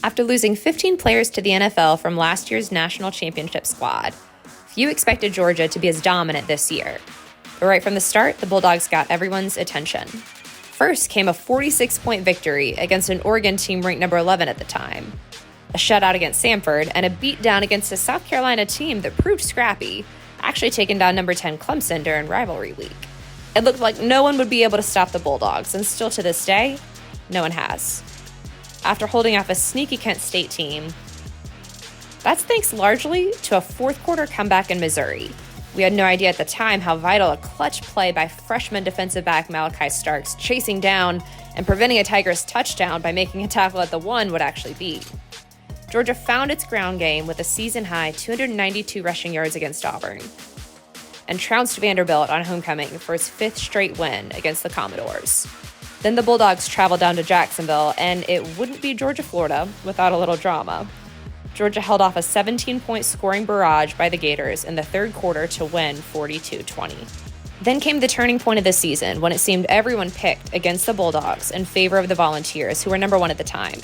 After losing 15 players to the NFL from last year's national championship squad, few expected Georgia to be as dominant this year. But right from the start, the Bulldogs got everyone's attention. First came a 46-point victory against an Oregon team ranked number 11 at the time, a shutout against Samford, and a beatdown against a South Carolina team that proved scrappy, actually taking down number 10 Clemson during rivalry week. It looked like no one would be able to stop the Bulldogs, and still to this day, no one has. After holding off a sneaky Kent State team, that's thanks largely to a fourth-quarter comeback in Missouri. We had no idea at the time how vital a clutch play by freshman defensive back Malachi Starks chasing down and preventing a Tigers touchdown by making a tackle at the 1 would actually be. Georgia found its ground game with a season-high 292 rushing yards against Auburn and trounced Vanderbilt on homecoming for its 5th straight win against the Commodores. Then the Bulldogs traveled down to Jacksonville, and it wouldn't be Georgia-Florida without a little drama. Georgia held off a 17-point scoring barrage by the Gators in the third quarter to win 42-20. Then came the turning point of the season when it seemed everyone picked against the Bulldogs in favor of the Volunteers, who were number 1 at the time.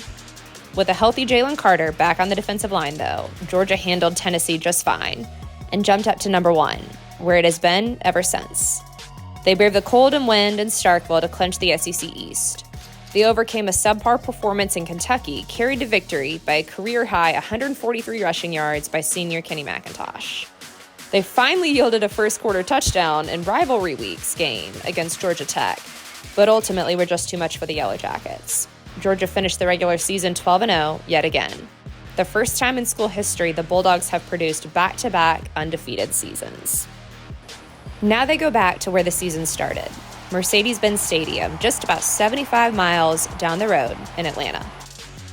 With a healthy Jalen Carter back on the defensive line, though, Georgia handled Tennessee just fine and jumped up to number 1, where it has been ever since. They braved the cold and wind in Starkville to clinch the SEC East. They overcame a subpar performance in Kentucky, carried to victory by a career-high 143 rushing yards by senior Kenny McIntosh. They finally yielded a first-quarter touchdown in rivalry week's game against Georgia Tech, but ultimately were just too much for the Yellow Jackets. Georgia finished the regular season 12-0 yet again. The first time in school history the Bulldogs have produced back-to-back undefeated seasons. Now they go back to where the season started, Mercedes-Benz Stadium, just about 75 miles down the road in Atlanta.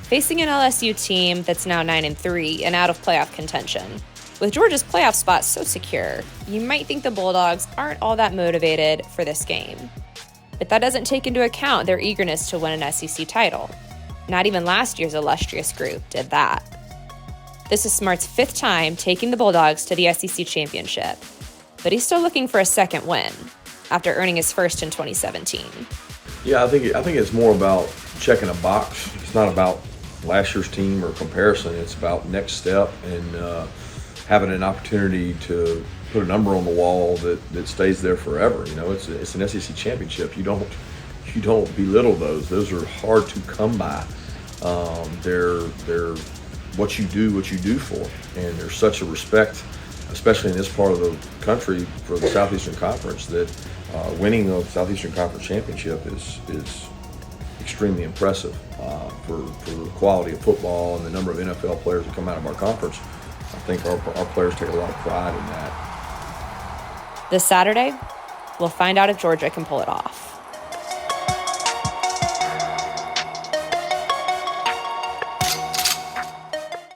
Facing an LSU team that's now 9-3 and out of playoff contention. With Georgia's playoff spot so secure, you might think the Bulldogs aren't all that motivated for this game. But that doesn't take into account their eagerness to win an SEC title. Not even last year's illustrious group did that. This is Smart's 5th time taking the Bulldogs to the SEC championship, but he's still looking for a second win after earning his first in 2017. Yeah, I think it's more about checking a box. It's not about last year's team or comparison. It's about next step and having an opportunity to put a number on the wall that stays there forever. You know, it's an SEC championship. You don't belittle those. Those are hard to come by. They're what you do for, and there's such a respect, especially in this part of the country, for the Southeastern Conference, that winning the Southeastern Conference championship is extremely impressive for the quality of football and the number of NFL players that come out of our conference. I think our players take a lot of pride in that. This Saturday, we'll find out if Georgia can pull it off.